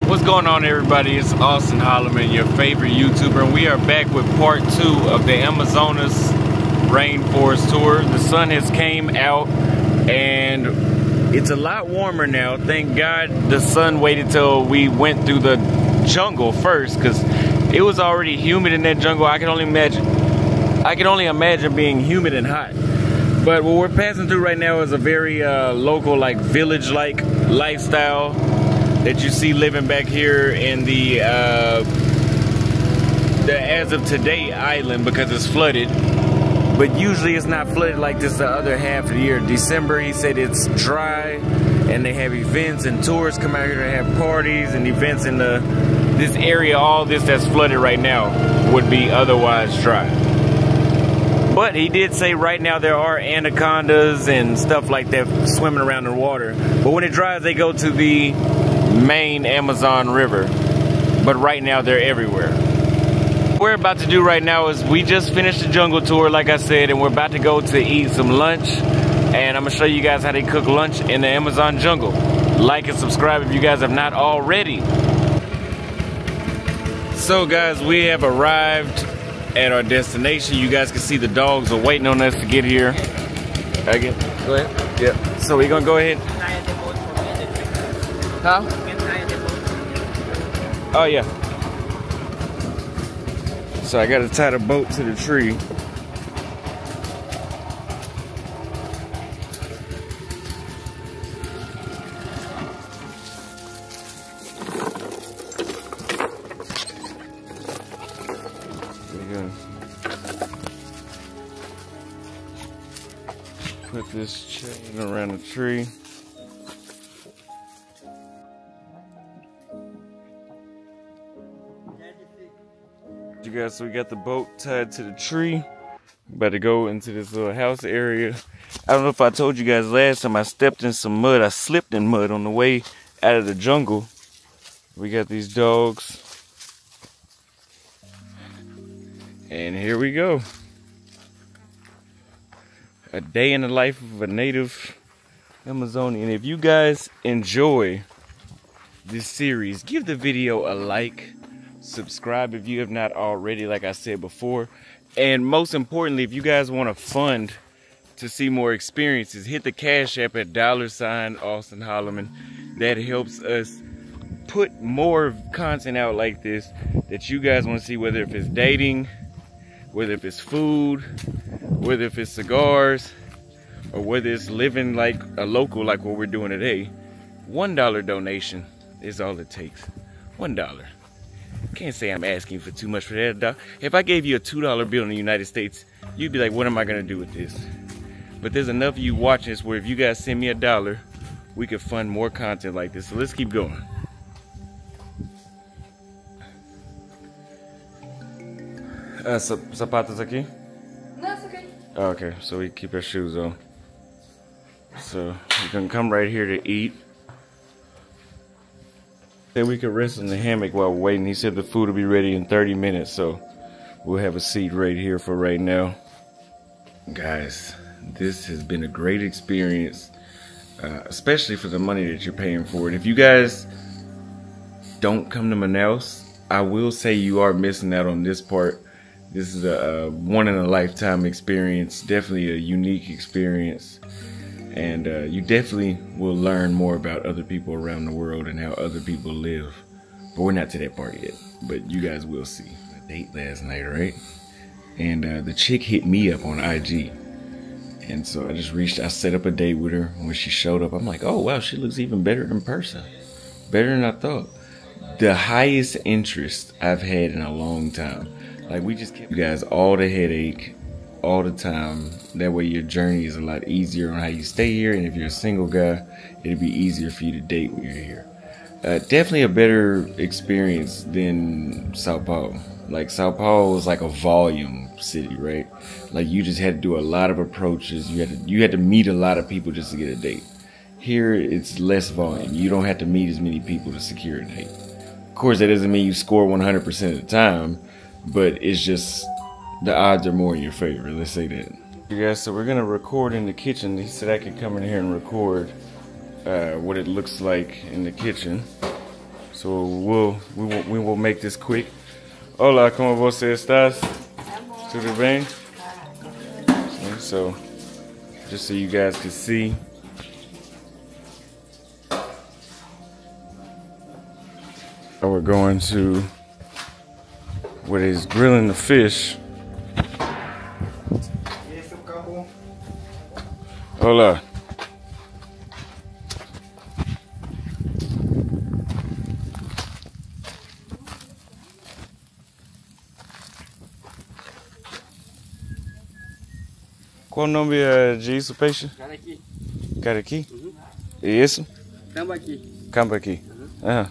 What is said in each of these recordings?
What's going on, everybody? It's Austin Holloman, your favorite YouTuber, and we are back with part 2 of the Amazonas Rainforest tour. The sun has came out and it's a lot warmer now. Thank God the sun waited till we went through the jungle first, because it was already humid in that jungle. I can only imagine being humid and hot. But what we're passing through right now is a very local, like village-like lifestyle that you see living back here in the as of today island, because it's flooded. But usually it's not flooded like this the other half of the year. December, he said it's dry, and they have events and tourists come out here to have parties and events in this area. All this that's flooded right now would be otherwise dry. But he did say right now there are anacondas and stuff like that swimming around in the water. But when it dries, they go to the main Amazon River. But right now, they're everywhere. What we're about to do right now is we just finished the jungle tour, like I said, and we're about to go to eat some lunch. And I'm going to show you guys how they cook lunch in the Amazon jungle. Like and subscribe if you guys have not already. So guys, we have arrived at our destination. You guys can see the dogs are waiting on us to get here. Again, go ahead. Yeah. So we're gonna go ahead. How? Oh yeah. So I gotta tie the boat to the tree. Put this chain around the tree. You guys, so we got the boat tied to the tree. About to go into this little house area. I don't know if I told you guys last time I stepped in some mud. I slipped in mud on the way out of the jungle. We got these dogs. And here we go. A day in the life of a native Amazonian. If you guys enjoy this series, give the video a like, subscribe if you have not already, like I said before, and most importantly, if you guys want to fund to see more experiences, hit the Cash App at $ Austin Holloman. That helps us put more content out like this that you guys want to see, whether if it's dating, whether if it's food, whether if it's cigars, or whether it's living like a local like what we're doing today. $1 donation is all it takes. $1. Can't say I'm asking for too much for that. If I gave you a $2 bill in the United States, you'd be like, what am I gonna do with this? But there's enough of you watching this where if you guys send me $1, we could fund more content like this. So let's keep going. Zapatos aqui? No, it's okay. Oh, okay, so we keep our shoes on. So we can come right here to eat. Then we can rest in the hammock while we're waiting. He said the food will be ready in 30 minutes, so we'll have a seat right here for right now. Guys, this has been a great experience, especially for the money that you're paying for it. If you guys don't come to Manaus, I will say you are missing out on this part. This is a one-in-a-lifetime experience, definitely a unique experience. And you definitely will learn more about other people around the world and how other people live. But we're not to that part yet, but you guys will see. A date last night, right? And the chick hit me up on IG. And so I set up a date with her. When she showed up, I'm like, oh wow, she looks even better in person. Better than I thought. The highest interest I've had in a long time. Like, we just give you guys all the headache all the time. That way your journey is a lot easier on how you stay here, and if you're a single guy, it'll be easier for you to date when you're here. Definitely a better experience than Sao Paulo. Like, Sao Paulo was like a volume city, right? Like, you just had to do a lot of approaches. You had to meet a lot of people just to get a date. Here it's less volume. You don't have to meet as many people to secure a date. Of course, that doesn't mean you score 100% of the time, but it's just the odds are more in your favor, let's say that. You guys, so we're gonna record in the kitchen. He said I could come in here and record what it looks like in the kitchen. So we will make this quick. Hola, ¿cómo você estás? Tudo bem? So, just so you guys can see. We're going to what is grilling the fish. Hola. Qual o nome disso, peixe? Caraqui. Caraqui? E isso? Tambaqui. Cambaqui. Ah.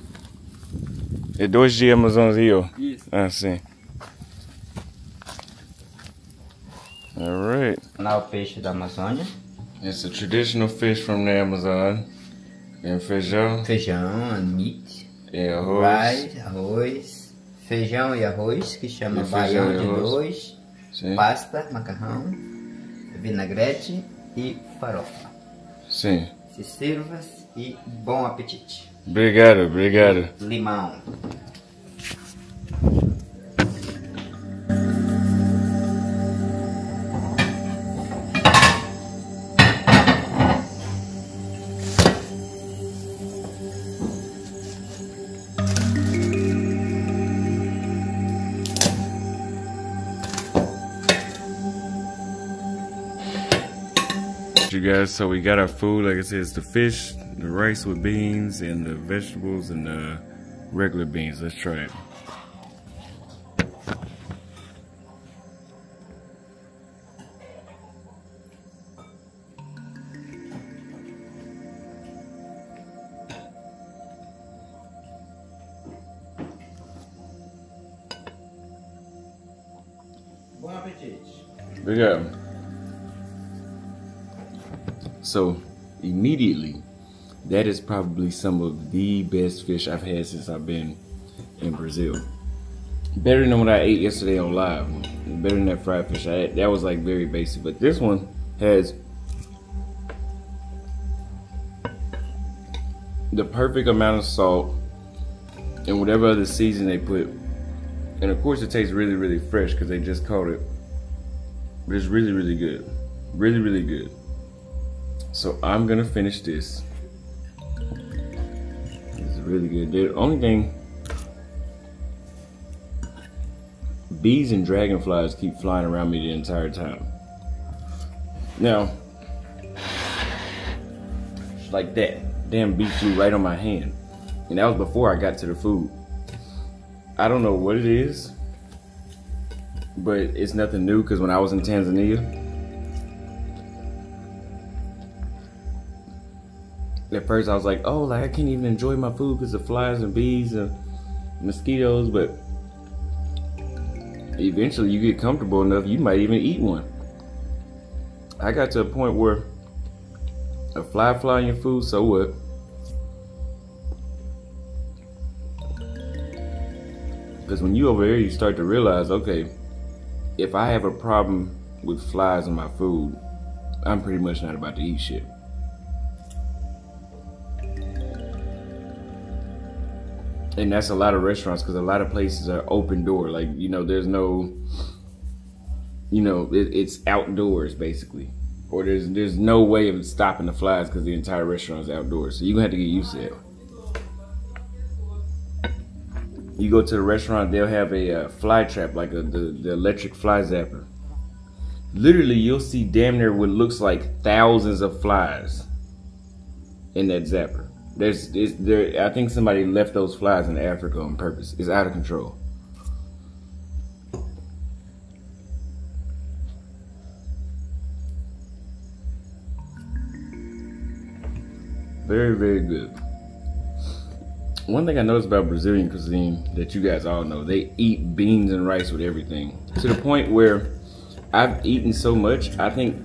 É 2 de Amazonas Rio. Isso. Ah, sim. Alright. Lá o peixe da Amazônia. It's a traditional fish from the Amazon. And feijão. Feijão, meat. E arroz. Rice, arroz. Feijão e arroz, que chama E baião feijão e de arroz. dois. Sim. Pasta, macarrão, vinagrete e farofa. Sim. Se sirva e bom apetite. Obrigado, obrigado. Limão. You guys, so we got our food. Like I said, it's the fish, the rice with beans, and the vegetables and the regular beans. Let's try it. Bom apetite. Obrigado. So immediately, that is probably some of the best fish I've had since I've been in Brazil. Better than what I ate yesterday on live. Better than that fried fish I had. That was like very basic, but this one has the perfect amount of salt and whatever other season they put. And of course it tastes really, really fresh because they just caught it. But it's really, really good. Really, really good. So I'm gonna finish this. It's really good. The only thing, bees and dragonflies keep flying around me the entire time. Now, like that, damn bee flew right on my hand. And that was before I got to the food. I don't know what it is, but it's nothing new because when I was in Tanzania, at first I was like, oh, like I can't even enjoy my food because of flies and bees and mosquitoes, but eventually you get comfortable enough, you might even eat one. I got to a point where a fly in your food, so what? Because when you over here, you start to realize, okay, if I have a problem with flies in my food, I'm pretty much not about to eat shit. And that's a lot of restaurants because a lot of places are open door. Like, you know, there's no, you know, it's outdoors basically. Or there's no way of stopping the flies because the entire restaurant is outdoors. So you're going to have to get used to it. You go to the restaurant, they'll have a fly trap, like the electric fly zapper. Literally, you'll see damn near what looks like thousands of flies in that zapper. I think somebody left those flies in Africa on purpose. It's out of control. Very, very good. One thing I noticed about Brazilian cuisine that you guys all know, they eat beans and rice with everything. To the point where I've eaten so much, I think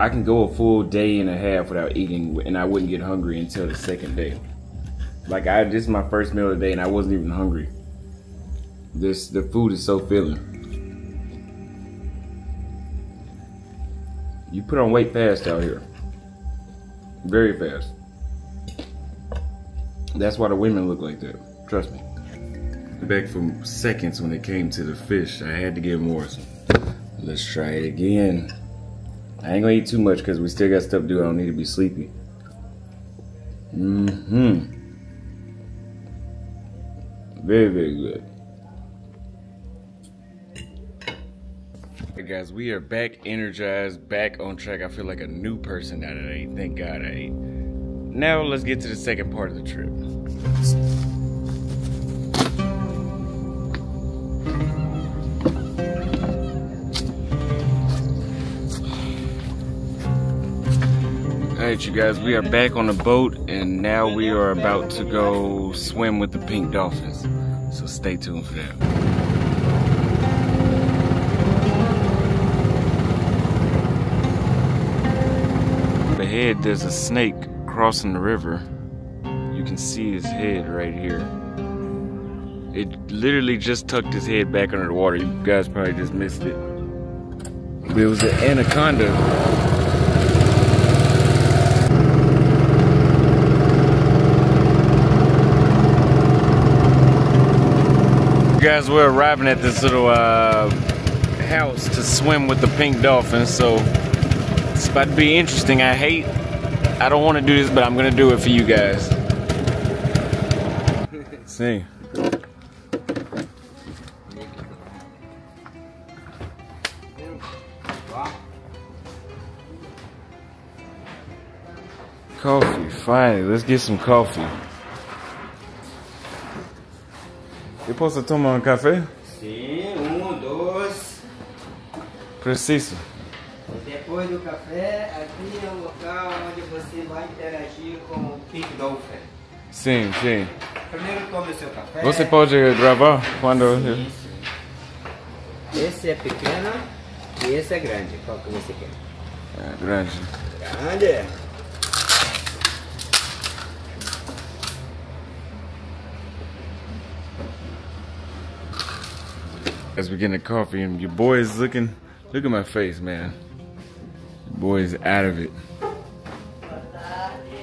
I can go a full day and a half without eating and I wouldn't get hungry until the second day. Like this is my first meal of the day and I wasn't even hungry. The food is so filling. You put on weight fast out here. Very fast. That's why the women look like that. Trust me. Back for seconds when it came to the fish. I had to get more. So let's try it again. I ain't gonna eat too much because we still got stuff to do. I don't need to be sleepy. Very, very good. Hey guys, we are back energized, back on track. I feel like a new person now that I ate. Thank God I ate. Now let's get to the second part of the trip. Alright you guys, we are back on the boat and now we are about to go swim with the pink dolphins. So stay tuned for that. Ahead there's a snake crossing the river. You can see his head right here. It literally just tucked his head back under the water. You guys probably just missed it. But it was an anaconda. Guys, we're arriving at this little house to swim with the pink dolphins, so it's about to be interesting. I don't want to do this, but I'm gonna do it for you guys. See. Coffee, finally, let's get some coffee. Eu posso tomar café? Sim, 1, 2. Preciso. Depois do café, aqui é o local onde você vai interagir com o Pink Dolphin. Sim, sim. Primeiro tome o seu café. Você pode gravar quando... Sim, sim. Esse é pequeno e esse é grande. Qual que você quer? É, grande. Grande. As we get the coffee and your boy is looking, look at my face, man. Your boy is out of it.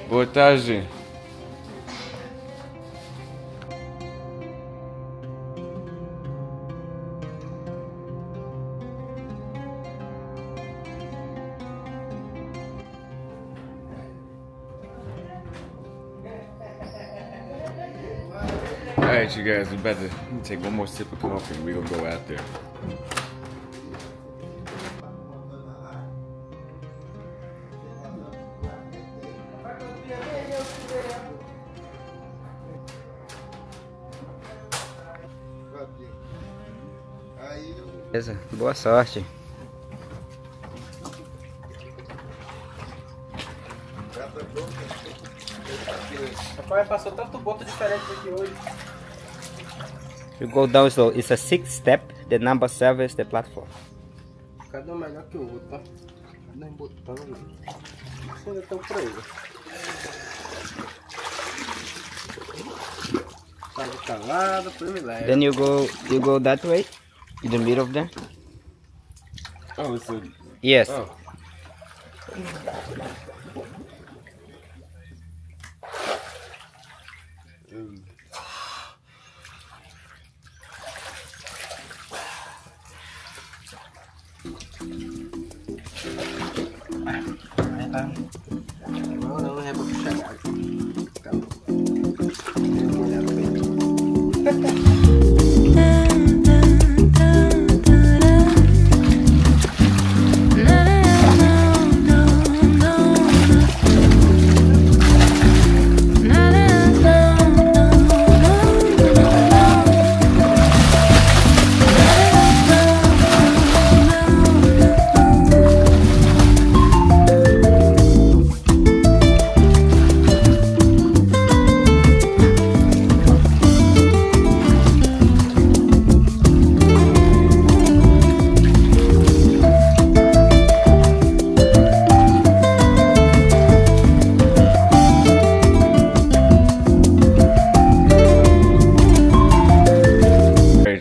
Boa tarde. Alright you guys, we're about to take one more sip of coffee and we're gonna go out there. Beleza, boa sorte. Rapaz, passou tanto boto diferente aqui hoje. You go down slow. It's a 6-step. The number 7 is the platform. Cada um melhor que o outro, tá? Cada um botão. Vocês ainda estão por aí. Tá de calado, privilégio. Then you go that way, in the middle of them. Oh, it's a... Yes. Oh. Não é pra chegar. Calma. Vou olhar bem.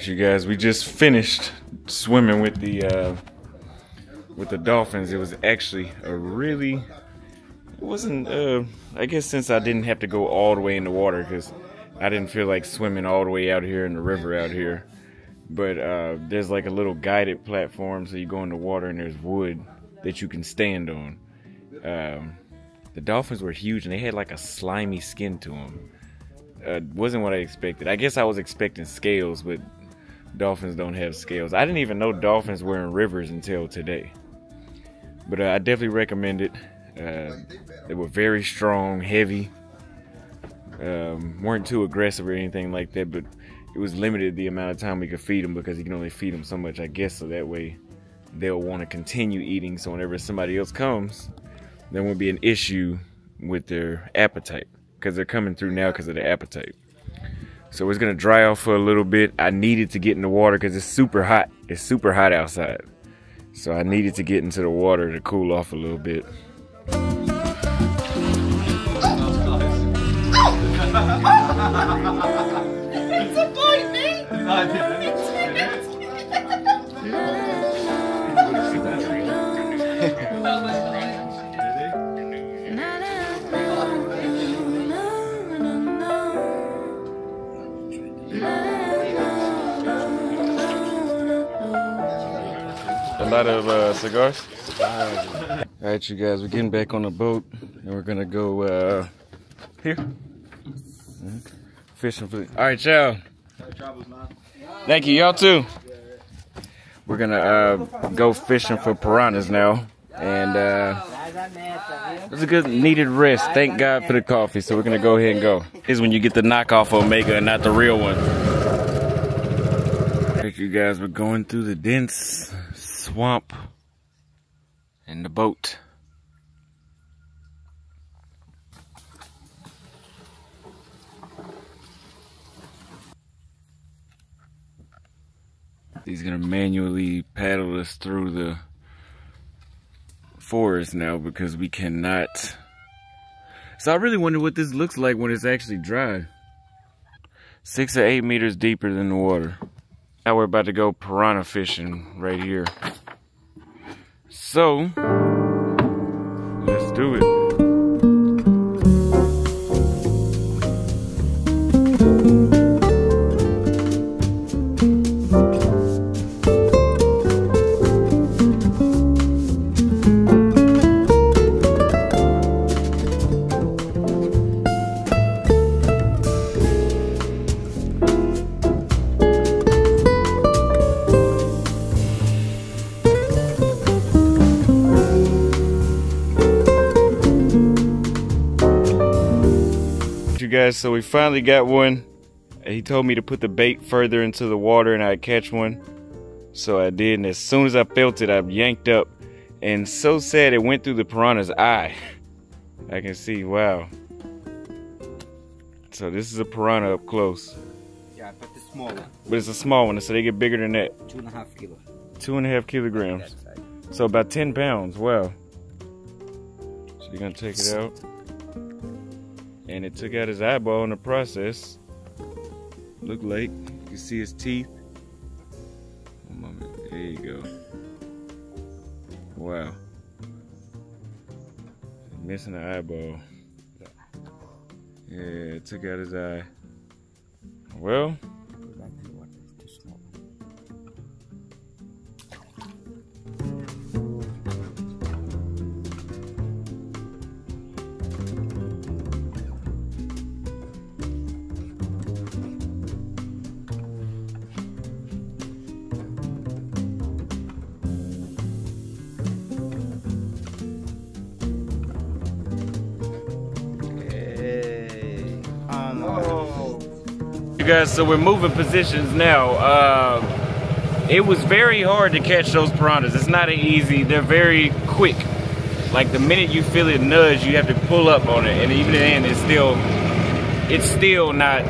You guys, we just finished swimming with the dolphins. It was actually a really, it wasn't I guess since I didn't have to go all the way in the water, because I didn't feel like swimming all the way out here in the river out here. But there's like a little guided platform, so you go in the water and there's wood that you can stand on. The dolphins were huge and they had like a slimy skin to them. Wasn't what I expected. I guess I was expecting scales, but dolphins don't have scales. I didn't even know dolphins were in rivers until today. But I definitely recommend it. They were very strong, heavy. Weren't too aggressive or anything like that, but it was limited the amount of time we could feed them because you can only feed them so much, I guess, so that way they'll want to continue eating. So whenever somebody else comes, there won't be an issue with their appetite because they're coming through now because of their appetite. So it's gonna dry off for a little bit. I needed to get in the water because it's super hot. It's super hot outside. So I needed to get into the water to cool off a little bit. It's a bite, mate! A lot of cigars? Alright, you guys, we're getting back on the boat and we're gonna go here. Fishing for alright, y'all. Thank you, y'all too. We're gonna go fishing for piranhas now. And it was a good needed rest. Thank God for the coffee. So we're gonna go ahead and go. This is when you get the knockoff Omega and not the real one. Thank you guys, we're going through the dense swamp in the boat. He's gonna manually paddle us through the forest now because we cannot. So I really wonder what this looks like when it's actually dry. 6 or 8 meters deeper than the water. Now we're about to go piranha fishing right here. So let's do it. Guys, so we finally got one. He told me to put the bait further into the water and I'd catch one, so I did, and as soon as I felt it, I yanked up, and so sad it went through the piranha's eye. I can see, wow. So this is a piranha up close. Yeah, but the small one. But it's a small one, so they get bigger than that. 2.5 kilos. 2.5 kilograms. So about 10 pounds, wow. So you're gonna take it out. And it took out his eyeball in the process. Look like you can see his teeth. One moment. There you go. Wow. Missing the eyeball. Yeah, it took out his eye. Well. You guys, so we're moving positions now. It was very hard to catch those piranhas. It's not easy. They're very quick. Like the minute you feel it nudge, you have to pull up on it, and even then, it's still not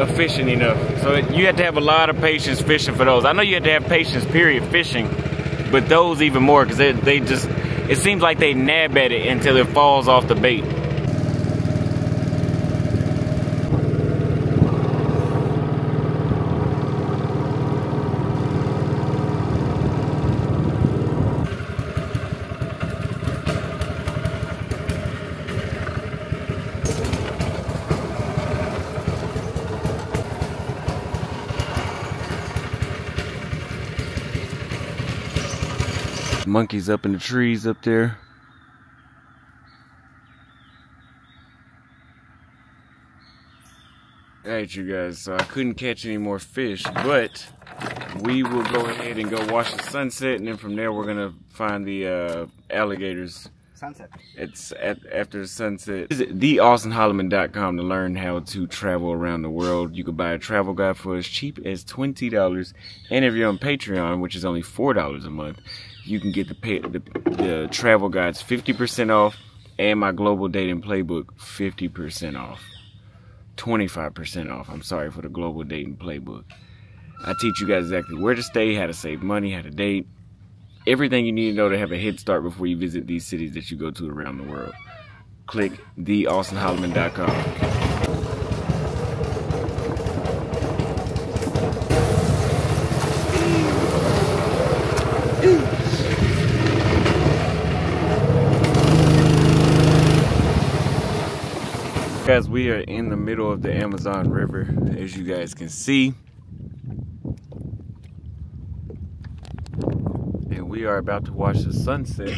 efficient enough. So you have to have a lot of patience fishing for those. I know you have to have patience, period, fishing, but those even more because they just. It seems like they nab at it until it falls off the bait. Monkeys up in the trees up there. Alright, you guys, so I couldn't catch any more fish, but we will go ahead and go watch the sunset, and then from there we're gonna find the alligators. Sunset. It's after the sunset. Visit theaustinholloman.com to learn how to travel around the world. You can buy a travel guide for as cheap as $20, and if you're on Patreon, which is only $4 a month, you can get the travel guides 50% off, and my global dating playbook 50% off. 25% off, I'm sorry, for the global dating playbook. I teach you guys exactly where to stay, how to save money, how to date, everything you need to know to have a head start before you visit these cities that you go to around the world. Click theaustinholloman.com. Guys, we are in the middle of the Amazon River, as you guys can see. And we are about to watch the sunset.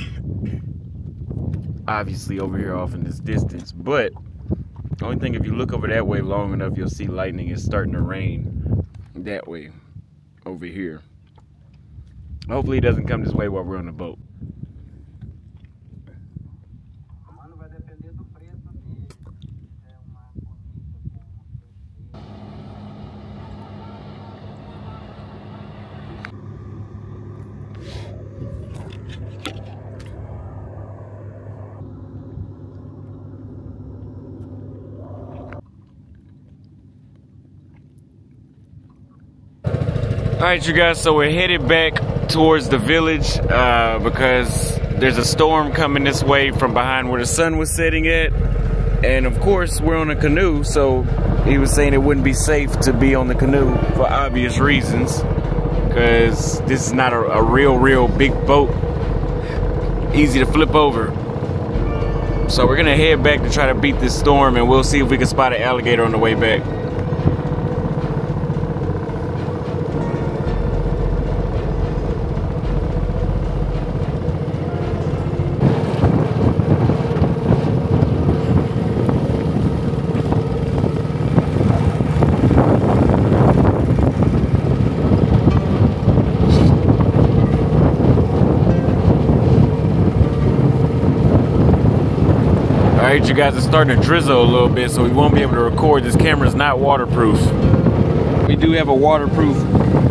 Obviously over here off in this distance, but the only thing, if you look over that way long enough, you'll see lightning is starting to rain that way over here. Hopefully it doesn't come this way while we're on the boat. Alright, you guys, so we're headed back towards the village because there's a storm coming this way from behind where the sun was setting at. And of course, we're on a canoe, so he was saying it wouldn't be safe to be on the canoe for obvious reasons, because this is not a real big boat, easy to flip over. So we're gonna head back to try to beat this storm, and we'll see if we can spot an alligator on the way back. Alright, you guys, it's starting to drizzle a little bit, so we won't be able to record. This camera's not waterproof. We do have a waterproof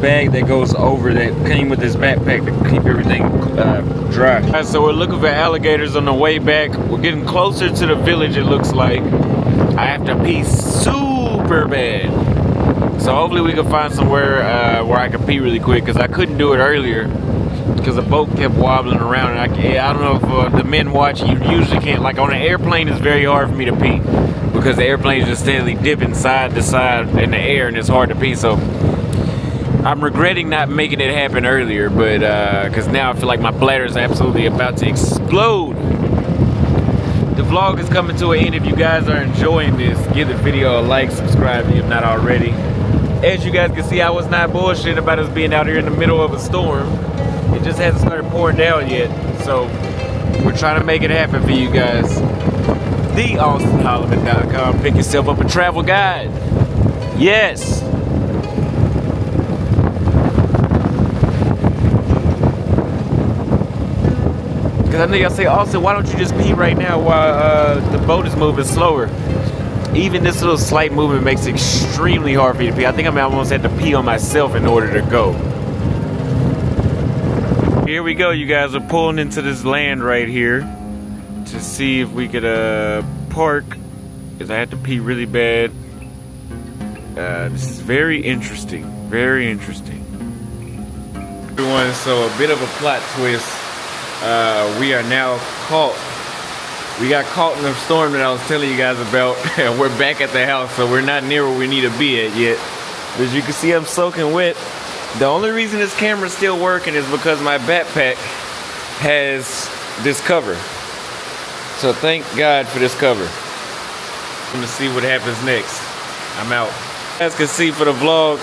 bag that goes over that came with this backpack to keep everything dry. Alright, so we're looking for alligators on the way back. We're getting closer to the village, it looks like. I have to pee super bad. So hopefully we can find somewhere where I can pee really quick, because I couldn't do it earlier because the boat kept wobbling around, and I don't know if the men watch, you usually can't, like on an airplane it's very hard for me to pee because the airplane is just steadily dipping side to side in the air and it's hard to pee. So I'm regretting not making it happen earlier, but because now I feel like my bladder is absolutely about to explode. The vlog is coming to an end. If you guys are enjoying this, give the video a like, subscribe if not already. As you guys can see, I was not bullshitting about us being out here in the middle of a storm. It just hasn't started pouring down yet, so we're trying to make it happen for you guys. theaustinholloman.com. Pick yourself up a travel guide. Yes. Because I know y'all say, Austin, why don't you just pee right now while the boat is moving slower? Even this little slight movement makes it extremely hard for you to pee. I think I almost had to pee on myself in order to go. Here we go, you guys. Are pulling into this land right here to see if we could park, because I had to pee really bad. This is very interesting, very interesting. Everyone, so a bit of a plot twist. We are now caught. We got caught in the storm that I was telling you guys about. We're back at the house, so we're not near where we need to be at yet. As you can see, I'm soaking wet. The only reason this camera's still working is because my backpack has this cover. So thank God for this cover. I'm gonna see what happens next. I'm out. As you can see for the vlog,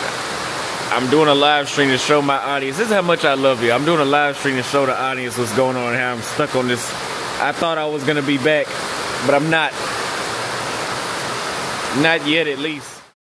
I'm doing a live stream to show my audience. This is how much I love you. I'm doing a live stream to show the audience what's going on, how I'm stuck on this. I thought I was gonna be back, but I'm not. Not yet, at least.